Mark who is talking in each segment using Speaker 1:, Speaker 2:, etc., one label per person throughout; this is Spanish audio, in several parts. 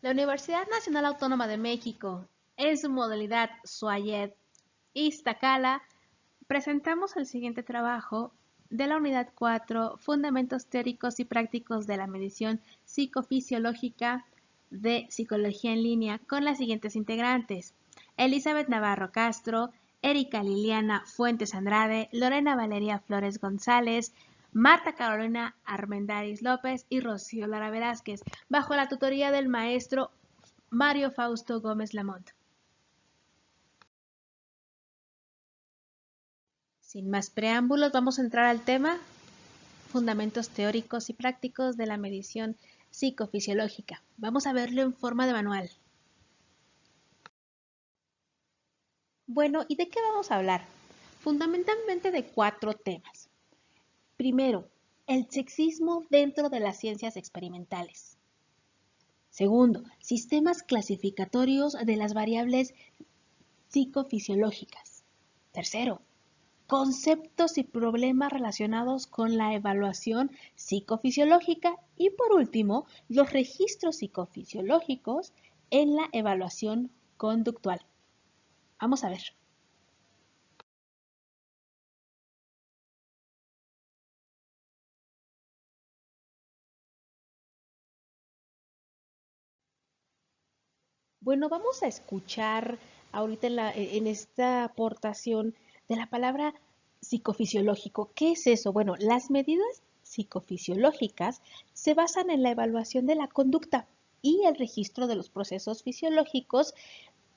Speaker 1: La Universidad Nacional Autónoma de México, en su modalidad SUAYED Iztacala, presentamos el siguiente trabajo de la Unidad 4, Fundamentos Teóricos y Prácticos de la Medición Psicofisiológica de Psicología en Línea, con las siguientes integrantes: Elizabeth Navarro Castro, Erika Liliana Fuentes Andrade, Lorena Valeria Flores González, Marta Carolina Armendáriz López y Rocío Lara Velázquez, bajo la tutoría del maestro Mario Fausto Gómez Lamont. Sin más preámbulos, vamos a entrar al tema: fundamentos teóricos y prácticos de la medición psicofisiológica. Vamos a verlo en forma de manual. Bueno, ¿y de qué vamos a hablar? Fundamentalmente de 4 temas. Primero, el sexismo dentro de las ciencias experimentales. Segundo, sistemas clasificatorios de las variables psicofisiológicas. Tercero, conceptos y problemas relacionados con la evaluación psicofisiológica. Y por último, los registros psicofisiológicos en la evaluación conductual. Vamos a ver. Bueno, vamos a escuchar ahorita en esta aportación de la palabra psicofisiológico. ¿Qué es eso? Bueno, las medidas psicofisiológicas se basan en la evaluación de la conducta y el registro de los procesos fisiológicos,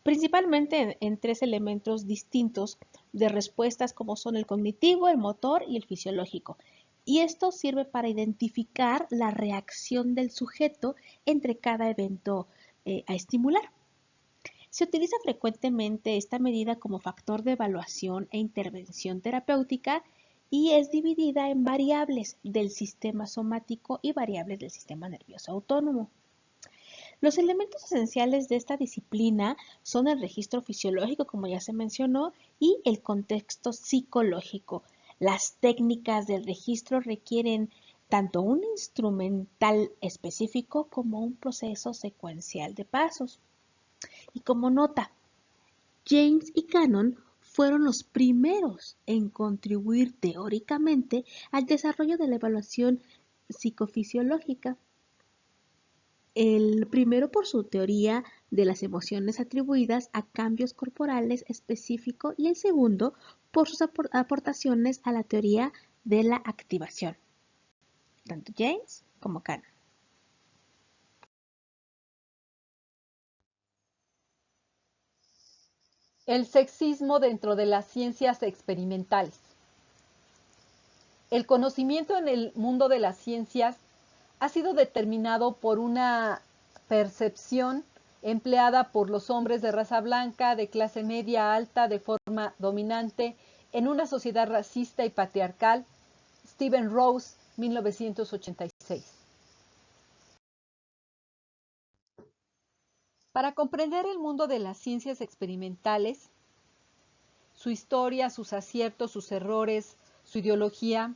Speaker 1: principalmente en 3 elementos distintos de respuestas, como son el cognitivo, el motor y el fisiológico. Y esto sirve para identificar la reacción del sujeto entre cada evento a estimular. Se utiliza frecuentemente esta medida como factor de evaluación e intervención terapéutica y es dividida en variables del sistema somático y variables del sistema nervioso autónomo. Los elementos esenciales de esta disciplina son el registro fisiológico, como ya se mencionó, y el contexto psicológico. Las técnicas del registro requieren tanto un instrumental específico como un proceso secuencial de pasos. Y como nota, James y Cannon fueron los primeros en contribuir teóricamente al desarrollo de la evaluación psicofisiológica. El primero por su teoría de las emociones atribuidas a cambios corporales específicos y el segundo por sus aportaciones a la teoría de la activación, tanto James como Cannon.
Speaker 2: El sexismo dentro de las ciencias experimentales. El conocimiento en el mundo de las ciencias ha sido determinado por una percepción empleada por los hombres de raza blanca, de clase media alta, de forma dominante, en una sociedad racista y patriarcal. Stephen Rose, 1986. Para comprender el mundo de las ciencias experimentales, su historia, sus aciertos, sus errores, su ideología,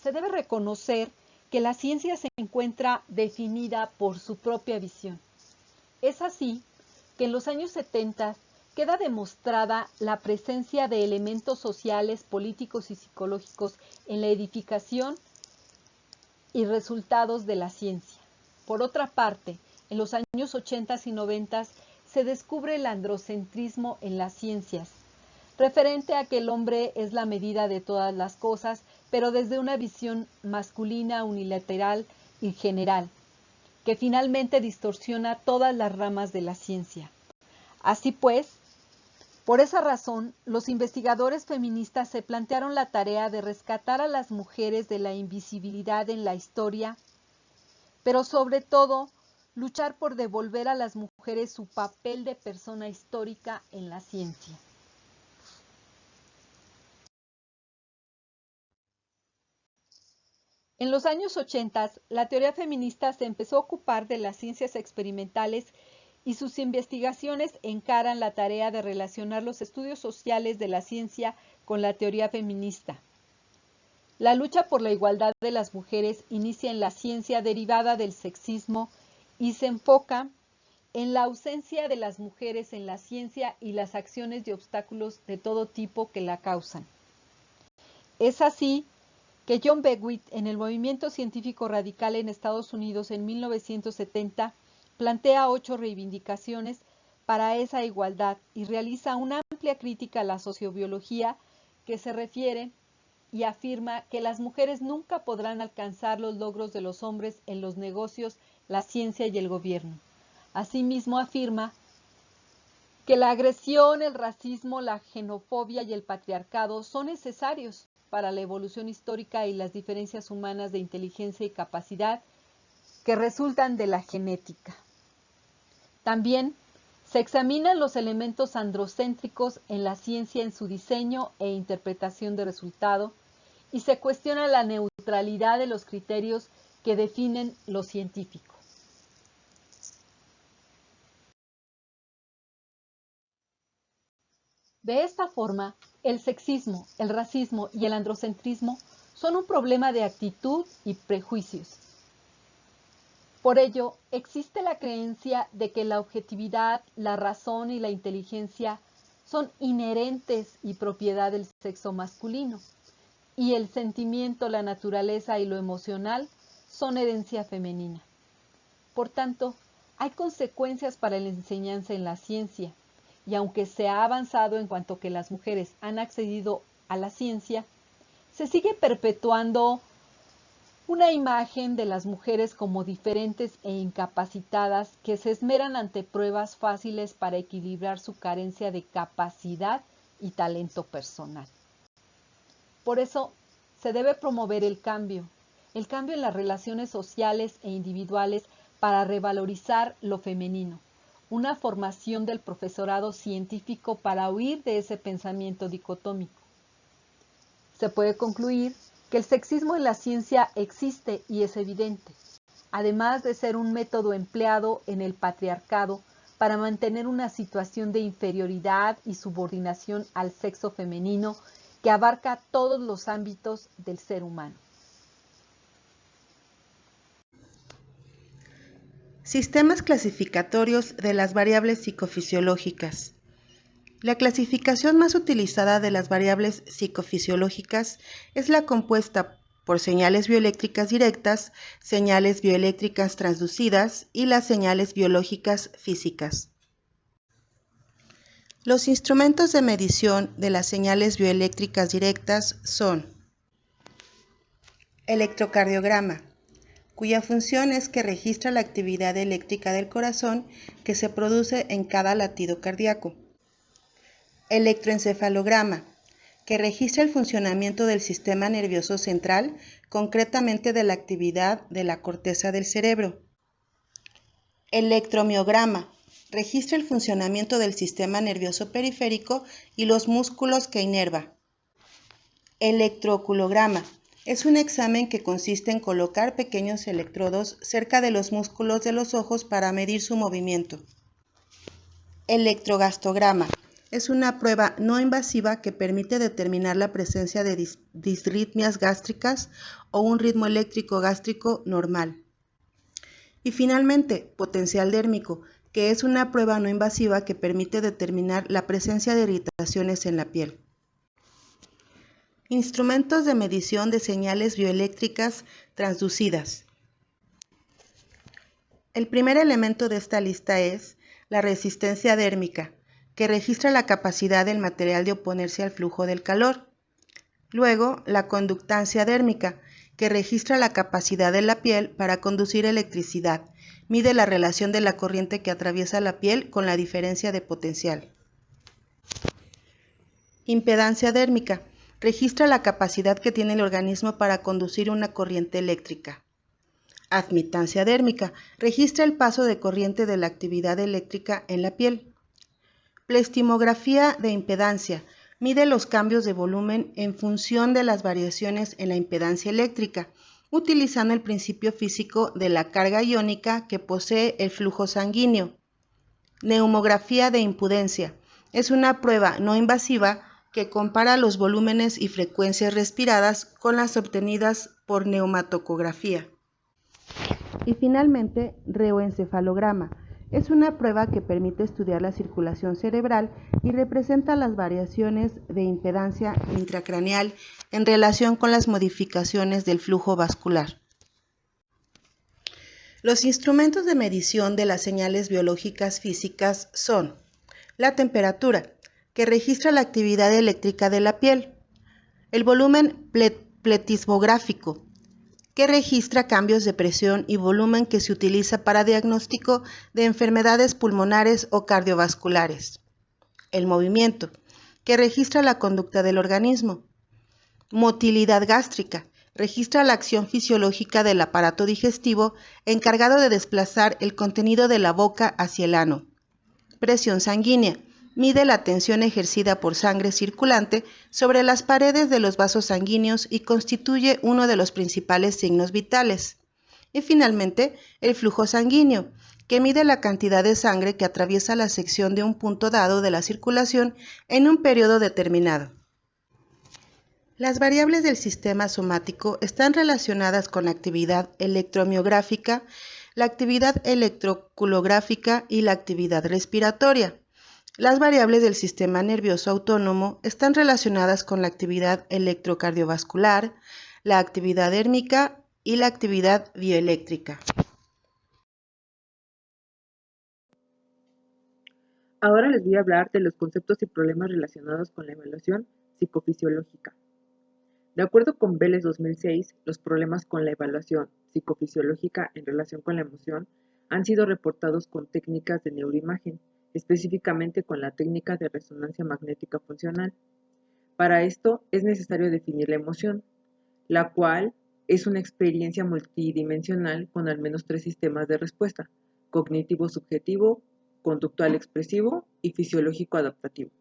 Speaker 2: se debe reconocer que la ciencia se encuentra definida por su propia visión. Es así que en los años 70 queda demostrada la presencia de elementos sociales, políticos y psicológicos en la edificación y resultados de la ciencia. Por otra parte, en los años 80 y 90 se descubre el androcentrismo en las ciencias, referente a que el hombre es la medida de todas las cosas, pero desde una visión masculina, unilateral y general, que finalmente distorsiona todas las ramas de la ciencia. Así pues, por esa razón, los investigadores feministas se plantearon la tarea de rescatar a las mujeres de la invisibilidad en la historia, pero sobre todo, luchar por devolver a las mujeres su papel de persona histórica en la ciencia. En los años 80, la teoría feminista se empezó a ocupar de las ciencias experimentales y sus investigaciones encaran la tarea de relacionar los estudios sociales de la ciencia con la teoría feminista. La lucha por la igualdad de las mujeres inicia en la ciencia derivada del sexismo y se enfoca en la ausencia de las mujeres en la ciencia y las acciones y obstáculos de todo tipo que la causan. Es así que John Beckwith, en el movimiento científico radical en Estados Unidos en 1970, plantea 8 reivindicaciones para esa igualdad y realiza una amplia crítica a la sociobiología que se refiere y afirma que las mujeres nunca podrán alcanzar los logros de los hombres en los negocios, la ciencia y el gobierno. Asimismo afirma que la agresión, el racismo, la xenofobia y el patriarcado son necesarios para la evolución histórica y las diferencias humanas de inteligencia y capacidad que resultan de la genética. También se examinan los elementos androcéntricos en la ciencia en su diseño e interpretación de resultado y se cuestiona la neutralidad de los criterios que definen lo científico. De esta forma, el sexismo, el racismo y el androcentrismo son un problema de actitud y prejuicios. Por ello, existe la creencia de que la objetividad, la razón y la inteligencia son inherentes y propiedad del sexo masculino, y el sentimiento, la naturaleza y lo emocional son herencia femenina. Por tanto, hay consecuencias para la enseñanza en la ciencia, y aunque se ha avanzado en cuanto que las mujeres han accedido a la ciencia, se sigue perpetuando una imagen de las mujeres como diferentes e incapacitadas que se esmeran ante pruebas fáciles para equilibrar su carencia de capacidad y talento personal. Por eso, se debe promover el cambio en las relaciones sociales e individuales para revalorizar lo femenino, una formación del profesorado científico para huir de ese pensamiento dicotómico. Se puede concluir que el sexismo en la ciencia existe y es evidente, además de ser un método empleado en el patriarcado para mantener una situación de inferioridad y subordinación al sexo femenino que abarca todos los ámbitos del ser humano.
Speaker 3: Sistemas clasificatorios de las variables psicofisiológicas. La clasificación más utilizada de las variables psicofisiológicas es la compuesta por señales bioeléctricas directas, señales bioeléctricas transducidas y las señales biológicas físicas. Los instrumentos de medición de las señales bioeléctricas directas son electrocardiograma, cuya función es que registra la actividad eléctrica del corazón que se produce en cada latido cardíaco. Electroencefalograma, que registra el funcionamiento del sistema nervioso central, concretamente de la actividad de la corteza del cerebro. Electromiograma, registra el funcionamiento del sistema nervioso periférico y los músculos que inerva. Electrooculograma, es un examen que consiste en colocar pequeños electrodos cerca de los músculos de los ojos para medir su movimiento. Electrogastograma, es una prueba no invasiva que permite determinar la presencia de disritmias gástricas o un ritmo eléctrico gástrico normal. Y finalmente, potencial dérmico, que es una prueba no invasiva que permite determinar la presencia de irritaciones en la piel. Instrumentos de medición de señales bioeléctricas transducidas. El primer elemento de esta lista es la resistencia dérmica, que registra la capacidad del material de oponerse al flujo del calor. Luego, la conductancia dérmica, que registra la capacidad de la piel para conducir electricidad, mide la relación de la corriente que atraviesa la piel con la diferencia de potencial. Impedancia dérmica, registra la capacidad que tiene el organismo para conducir una corriente eléctrica. Admitancia dérmica, registra el paso de corriente de la actividad eléctrica en la piel. Plestimografía de impedancia, mide los cambios de volumen en función de las variaciones en la impedancia eléctrica, utilizando el principio físico de la carga iónica que posee el flujo sanguíneo. Neumografía de impudencia, es una prueba no invasiva que compara los volúmenes y frecuencias respiradas con las obtenidas por neumatocografía. Y finalmente, reoencefalograma, Es una prueba que permite estudiar la circulación cerebral y representa las variaciones de impedancia intracraneal en relación con las modificaciones del flujo vascular. Los instrumentos de medición de las señales biológicas físicas son la temperatura, que registra la actividad eléctrica de la piel, el volumen pletismográfico, que registra cambios de presión y volumen que se utiliza para diagnóstico de enfermedades pulmonares o cardiovasculares, el movimiento, que registra la conducta del organismo, motilidad gástrica, registra la acción fisiológica del aparato digestivo encargado de desplazar el contenido de la boca hacia el ano. Presión sanguínea, mide la tensión ejercida por sangre circulante sobre las paredes de los vasos sanguíneos y constituye uno de los principales signos vitales. Y finalmente, el flujo sanguíneo, que mide la cantidad de sangre que atraviesa la sección de un punto dado de la circulación en un periodo determinado. Las variables del sistema somático están relacionadas con la actividad electromiográfica, la actividad electroculográfica y la actividad respiratoria. Las variables del sistema nervioso autónomo están relacionadas con la actividad electrocardiovascular, la actividad dérmica y la actividad bioeléctrica.
Speaker 4: Ahora les voy a hablar de los conceptos y problemas relacionados con la evaluación psicofisiológica. De acuerdo con Vélez 2006, los problemas con la evaluación psicofisiológica en relación con la emoción han sido reportados con técnicas de neuroimagen, específicamente con la técnica de resonancia magnética funcional. Para esto es necesario definir la emoción, la cual es una experiencia multidimensional con al menos 3 sistemas de respuesta: cognitivo-subjetivo, conductual-expresivo y fisiológico-adaptativo.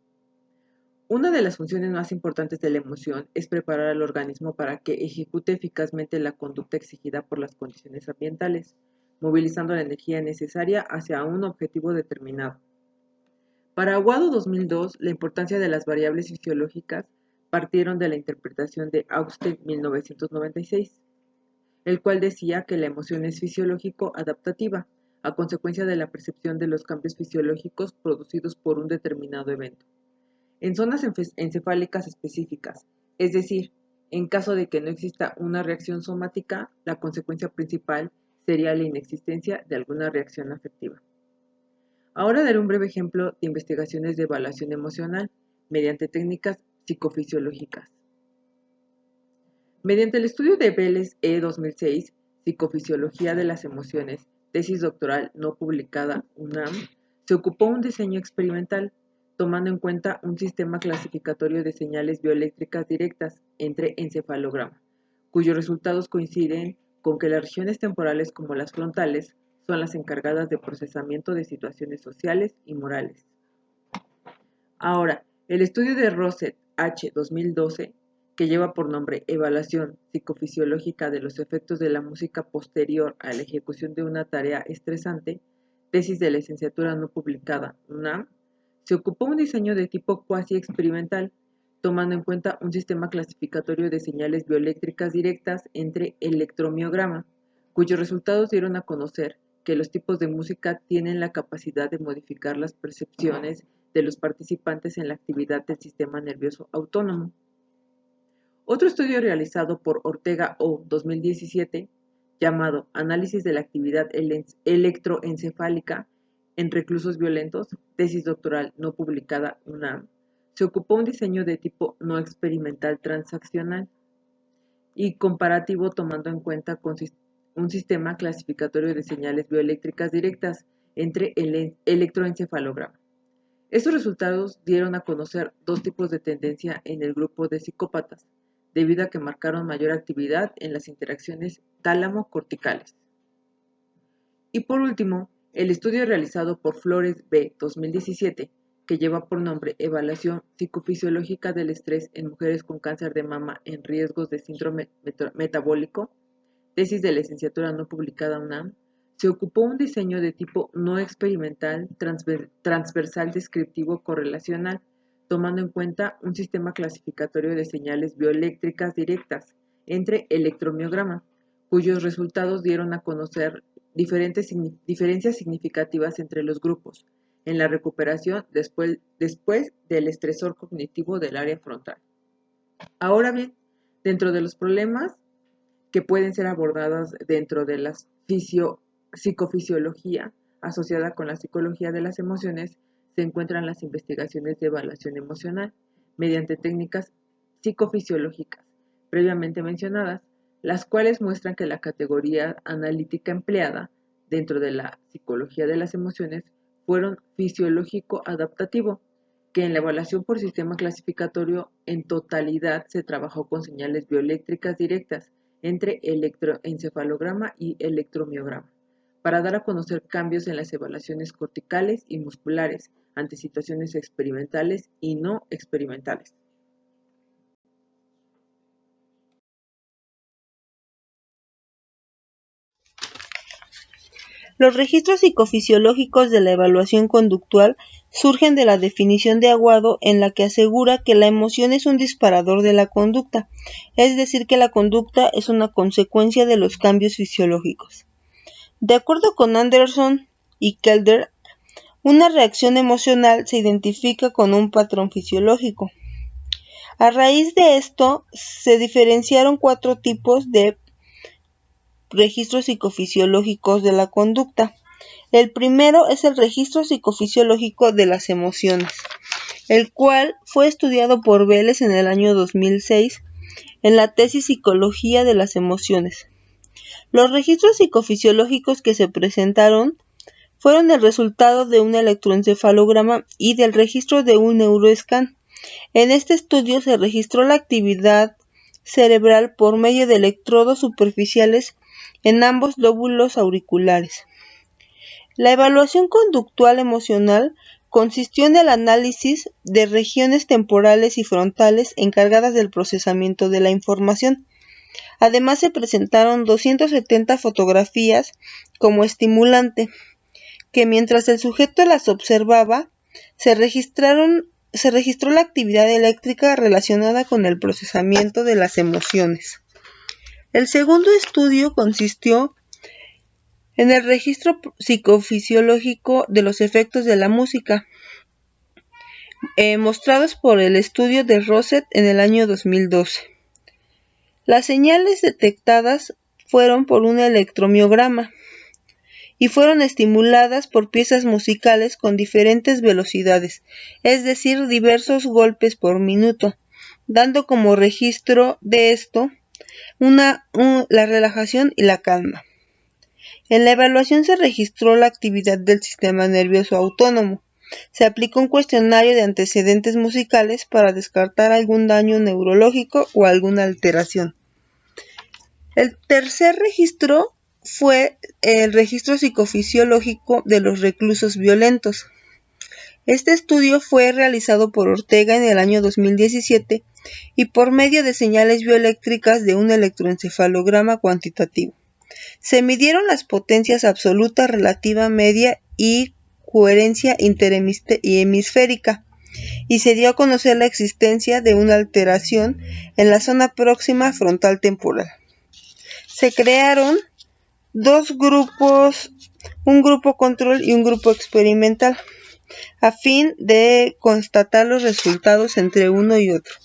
Speaker 4: Una de las funciones más importantes de la emoción es preparar al organismo para que ejecute eficazmente la conducta exigida por las condiciones ambientales, movilizando la energía necesaria hacia un objetivo determinado. Para Aguado 2002, la importancia de las variables fisiológicas partieron de la interpretación de Austin 1996, el cual decía que la emoción es fisiológico-adaptativa, a consecuencia de la percepción de los cambios fisiológicos producidos por un determinado evento. En zonas encefálicas específicas, es decir, en caso de que no exista una reacción somática, la consecuencia principal sería la inexistencia de alguna reacción afectiva. Ahora daré un breve ejemplo de investigaciones de evaluación emocional mediante técnicas psicofisiológicas. Mediante el estudio de Vélez 2006, Psicofisiología de las emociones, tesis doctoral no publicada UNAM, se ocupó un diseño experimental tomando en cuenta un sistema clasificatorio de señales bioeléctricas directas entre encefalograma, cuyos resultados coinciden con que las regiones temporales como las frontales son las encargadas de procesamiento de situaciones sociales y morales. Ahora, el estudio de Rosset H. 2012, que lleva por nombre Evaluación psicofisiológica de los efectos de la música posterior a la ejecución de una tarea estresante, tesis de licenciatura no publicada UNAM, se ocupó un diseño de tipo cuasi experimental, tomando en cuenta un sistema clasificatorio de señales bioeléctricas directas entre electromiograma, cuyos resultados dieron a conocer que los tipos de música tienen la capacidad de modificar las percepciones de los participantes en la actividad del sistema nervioso autónomo. Otro estudio realizado por Ortega O. 2017, llamado Análisis de la actividad electroencefálica en reclusos violentos, tesis doctoral no publicada UNAM, se ocupó un diseño de tipo no experimental transaccional y comparativo tomando en cuenta un sistema clasificatorio de señales bioeléctricas directas entre el electroencefalograma. Estos resultados dieron a conocer 2 tipos de tendencia en el grupo de psicópatas, debido a que marcaron mayor actividad en las interacciones tálamo-corticales. Y por último, el estudio realizado por Flores B. 2017, que lleva por nombre Evaluación psicofisiológica del estrés en mujeres con cáncer de mama en riesgos de síndrome metabólico, tesis de licenciatura no publicada UNAM, se ocupó un diseño de tipo no experimental, transversal descriptivo correlacional, tomando en cuenta un sistema clasificatorio de señales bioeléctricas directas entre electromiograma, cuyos resultados dieron diferencias significativas entre los grupos en la recuperación después del estresor cognitivo del área frontal. Ahora bien, dentro de los problemas que pueden ser abordados dentro de la psicofisiología asociada con la psicología de las emociones, se encuentran las investigaciones de evaluación emocional mediante técnicas psicofisiológicas previamente mencionadas, las cuales muestran que la categoría analítica empleada dentro de la psicología de las emociones fueron fisiológico-adaptativo, que en la evaluación por sistema clasificatorio en totalidad se trabajó con señales bioeléctricas directas entre electroencefalograma y electromiograma, para dar a conocer cambios en las evaluaciones corticales y musculares ante situaciones experimentales y no experimentales.
Speaker 3: Los registros psicofisiológicos de la evaluación conductual surgen de la definición de Aguado, en la que asegura que la emoción es un disparador de la conducta, es decir, que la conducta es una consecuencia de los cambios fisiológicos. De acuerdo con Anderson y Kelder, una reacción emocional se identifica con un patrón fisiológico. A raíz de esto, se diferenciaron 4 tipos de registros psicofisiológicos de la conducta. El primero es el registro psicofisiológico de las emociones, el cual fue estudiado por Vélez en el año 2006 en la tesis Psicología de las emociones. Los registros psicofisiológicos que se presentaron fueron el resultado de un electroencefalograma y del registro de un neuroscan. En este estudio se registró la actividad cerebral por medio de electrodos superficiales en ambos lóbulos auriculares. La evaluación conductual emocional consistió en el análisis de regiones temporales y frontales encargadas del procesamiento de la información. Además, se presentaron 270 fotografías como estimulante, que mientras el sujeto las observaba, se registró la actividad eléctrica relacionada con el procesamiento de las emociones. El segundo estudio consistió en el registro psicofisiológico de los efectos de la música, mostrados por el estudio de Rosset en el año 2012. Las señales detectadas fueron por un electromiograma y fueron estimuladas por piezas musicales con diferentes velocidades, es decir, diversos golpes por minuto, dando como registro de esto la relajación y la calma. En la evaluación se registró la actividad del sistema nervioso autónomo. Se aplicó un cuestionario de antecedentes musicales para descartar algún daño neurológico o alguna alteración. El tercer registro fue el registro psicofisiológico de los reclusos violentos. Este estudio fue realizado por Ortega en el año 2017 y por medio de señales bioeléctricas de un electroencefalograma cuantitativo. Se midieron las potencias absoluta, relativa, media y coherencia interhemisférica, y se dio a conocer la existencia de una alteración en la zona próxima frontal temporal. Se crearon 2 grupos, un grupo control y un grupo experimental, a fin de constatar los resultados entre uno y otro.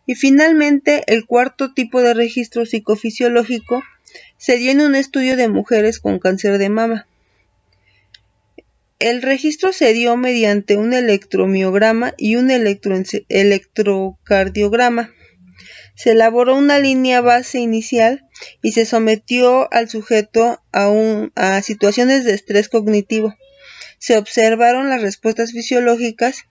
Speaker 3: Y finalmente, el cuarto tipo de registro psicofisiológico se dio en un estudio de mujeres con cáncer de mama. El registro se dio mediante un electromiograma y un electrocardiograma. Se elaboró una línea base inicial y se sometió al sujeto a situaciones de estrés cognitivo. Se observaron las respuestas fisiológicas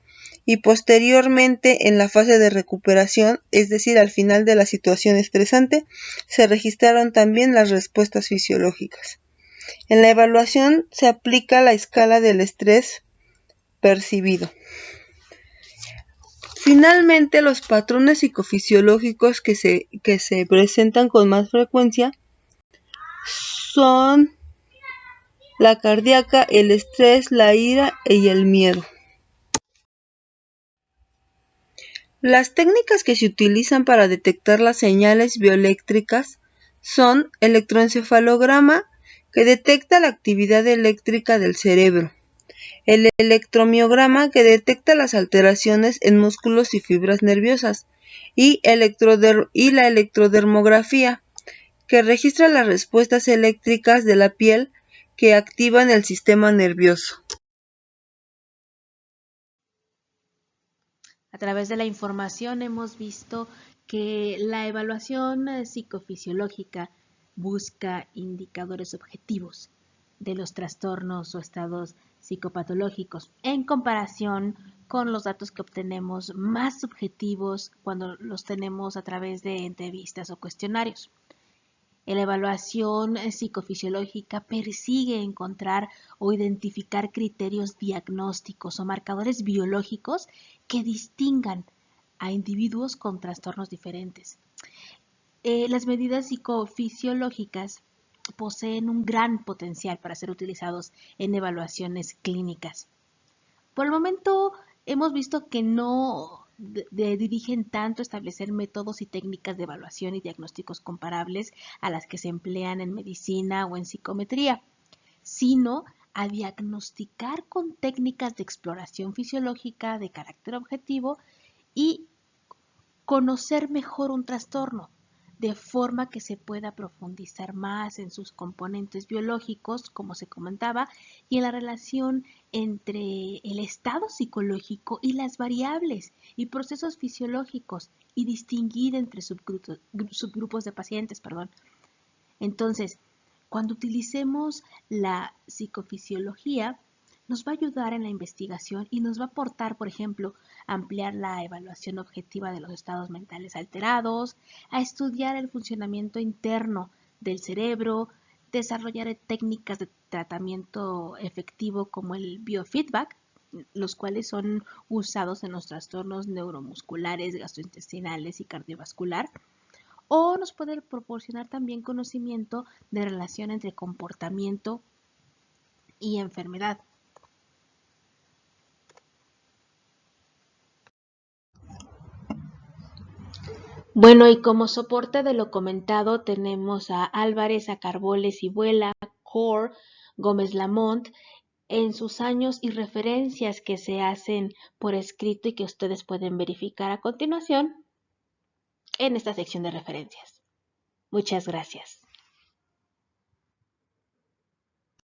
Speaker 3: y posteriormente, en la fase de recuperación, es decir, al final de la situación estresante, se registraron también las respuestas fisiológicas. En la evaluación se aplica la escala del estrés percibido. Finalmente, los patrones psicofisiológicos que se presentan con más frecuencia son la cardíaca, el estrés, la ira y el miedo. Las técnicas que se utilizan para detectar las señales bioeléctricas son electroencefalograma, que detecta la actividad eléctrica del cerebro, el electromiograma, que detecta las alteraciones en músculos y fibras nerviosas, y la electrodermografía, que registra las respuestas eléctricas de la piel que activan el sistema nervioso.
Speaker 1: A través de la información hemos visto que la evaluación psicofisiológica busca indicadores objetivos de los trastornos o estados psicopatológicos en comparación con los datos que obtenemos más subjetivos cuando los tenemos a través de entrevistas o cuestionarios. La evaluación psicofisiológica persigue encontrar o identificar criterios diagnósticos o marcadores biológicos que distingan a individuos con trastornos diferentes. Las medidas psicofisiológicas poseen un gran potencial para ser utilizados en evaluaciones clínicas. Por el momento hemos visto que no dirigen tanto a establecer métodos y técnicas de evaluación y diagnósticos comparables a las que se emplean en medicina o en psicometría, sino a diagnosticar con técnicas de exploración fisiológica de carácter objetivo y conocer mejor un trastorno, de forma que se pueda profundizar más en sus componentes biológicos, como se comentaba, y en la relación entre el estado psicológico y las variables y procesos fisiológicos, y distinguir entre subgrupos de pacientes. Entonces, cuando utilicemos la psicofisiología, nos va a ayudar en la investigación y nos va a aportar, por ejemplo, a ampliar la evaluación objetiva de los estados mentales alterados, a estudiar el funcionamiento interno del cerebro, desarrollar técnicas de tratamiento efectivo como el biofeedback, los cuales son usados en los trastornos neuromusculares, gastrointestinales y cardiovascular, o nos puede proporcionar también conocimiento de relación entre comportamiento y enfermedad. Bueno, y como soporte de lo comentado tenemos a Álvarez, a Carboles y Vuela, Core, Gómez Lamont, en sus años y referencias que se hacen por escrito y que ustedes pueden verificar a continuación en esta sección de referencias. Muchas gracias.